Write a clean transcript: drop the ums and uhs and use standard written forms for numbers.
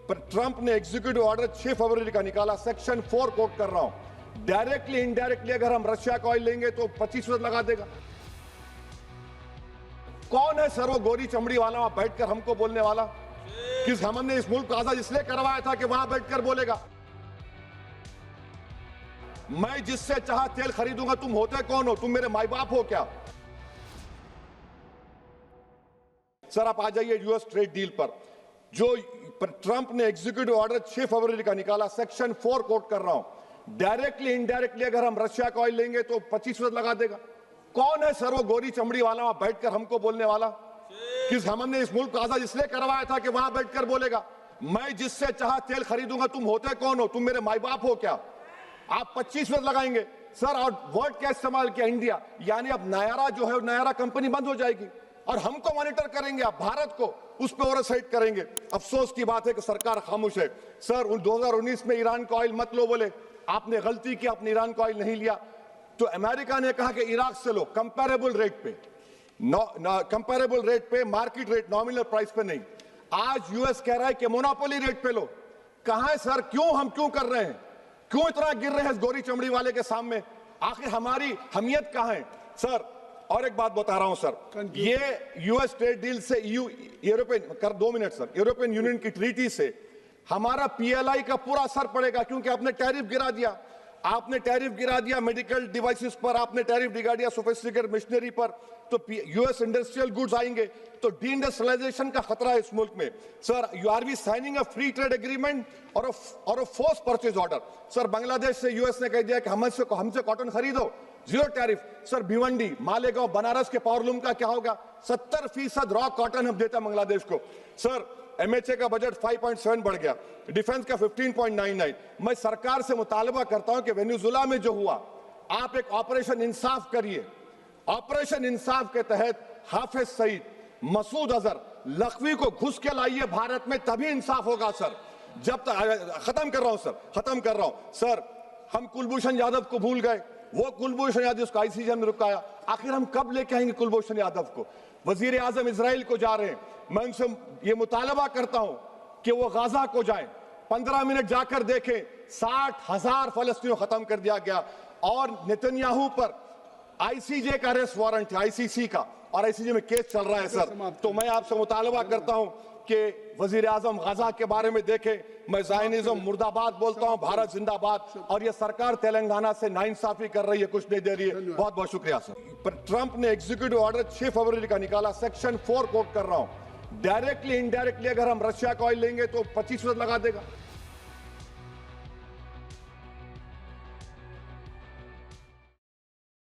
पर ट्रंप ने executive order 6 फरवरी का निकाला, सेक्शन 4 कोट कर रहा हूं। डायरेक्टली इनडायरेक्टली अगर हम रशिया का ऑयल लेंगे तो 25% लगा देगा। कौन है सर वो गोरी चमड़ी वाला वहां बैठकर हमको बोलने वाला कि हमने इस मुल्क को आजाद इसलिए करवाया था कि वहां बैठकर बोलेगा मैं जिससे चाहा तेल खरीदूंगा। तुम होते कौन हो? तुम मेरे माई बाप हो क्या? सर आप आ जाइए यूएस ट्रेड डील पर। जो ट्रंप ने एग्जीक्यूटिव ऑर्डर 6 फरवरी का निकाला, सेक्शन 4 कोट कर रहा हूं। डायरेक्टली इनडायरेक्टली अगर हम रशिया का ऑयल लेंगे तो 25% लगा देगा। कौन है सर वो गोरी चमड़ी वाला वहां बैठकर हमको बोलने वाला कि हमने इस मुल्क को आजाद इसलिए करवाया था कि वहां बैठकर बोलेगा मैं जिससे चाहा तेल खरीदूंगा। तुम होते कौन हो? तुम मेरे माई बाप हो क्या? आप 25% लगाएंगे सर। और वर्ड क्या इस्तेमाल किया? इंडिया। यानी अब नयारा जो है नयारा कंपनी बंद हो जाएगी और हमको मॉनिटर करेंगे, आप भारत को उस पर ओवरसाइट करेंगे। अफसोस की बात है कि सरकार खामोश है। सर 2019 में ईरान का ऑयल मत लो बोले, आपने गलती की, आपने ईरान का ऑयल नहीं लिया। तो अमेरिका ने कहा कि इराक से लो, कंपेरेबल रेट पे, कंपेरेबल रेट पे, मार्केट रेट, नॉमिनल प्राइस पे नहीं। आज यूएस कह रहा है कि मोनोपोली रेट पे लो। कहां है सर? क्यों कर रहे हैं? क्यों इतना गिर रहे हैं इस गोरी चमड़ी वाले के सामने? आखिर हमारी हमियत कहां है सर? और एक बात बता रहा हूं सर, ये यूएस ट्रेड डील से यूरोपियन कर 2 मिनट सर, यूरोपियन यूनियन की ट्रीटी से हमारा पीएलआई का पूरा असर पड़ेगा क्योंकि आपने टैरिफ गिरा दिया। आपने टैरिफ गिरा दिया मेडिकल डिवाइसेस पर, आपने टैरिफ गिरा दिया सोफिस्टिकेटेड मशीनरी पर। तो यूएस इंडस्ट्रियल गुड्स आएंगे तो डी-इंडस्ट्रियलाइजेशन का खतरा है इस मुल्क में। Sir you are we signing a free trade agreement और a force purchase order. Sir Bangladesh से यूएस ने कह दिया कि हमसे कॉटन खरीदो, 0 टैरिफ। सर भिवंडी, मालेगांव, बनारस के पावरलूम का क्या होगा? 70% रॉ कॉटन हम देते हैं बांग्लादेश को। सर एमएचए का बजट 5.7 बढ़ गया, डिफेंस का 15.99। मैं सरकार से मुतालबा करता हूं कि वेनेजुएला में जो हुआ, आप एक ऑपरेशन इंसाफ करिए। ऑपरेशन इंसाफ के तहत हाफिज सईद, मसूद अजहर, लखवी को घुस के लाइए भारत में, तभी इंसाफ होगा सर। जब तक खत्म कर रहा हूं सर, हम कुलभूषण यादव को भूल गए। वो कुलभूषण यादव उसको आईसीजे में रुकाया। आखिर हम कब लेके आएंगे कुलभूषण यादव को? वजीर आजम इजराइल को जा रहे हैं। मैं उनसे ये मुतालबा करता हूं कि वो गाजा को जाएं, 15 मिनट जाकर देखें। 60,000 फलस्तीनियों खत्म कर दिया गया और नेतन्याहू पर आईसीजे का अरेस्ट वारंट है, आईसीसी का, और आईसीजे में केस चल रहा है सर। तो मैं आपसे मुतालबा करता हूं कि वजीर आजम गाजा के बारे में देखें। मैं ज़ायनिज़्म मुर्दाबाद बोलता हूं, भारत जिंदाबाद। और ये सरकार तेलंगाना से नाइंसाफी कर रही है, कुछ नहीं दे रही है। बहुत बहुत शुक्रिया सर। पर ट्रंप ने एग्जीक्यूटिव ऑर्डर 6 फरवरी का निकाला, सेक्शन 4 कोट कर रहा हूं। डायरेक्टली इनडायरेक्टली अगर हम रशिया का ऑयल लेंगे तो 25% लगा देगा।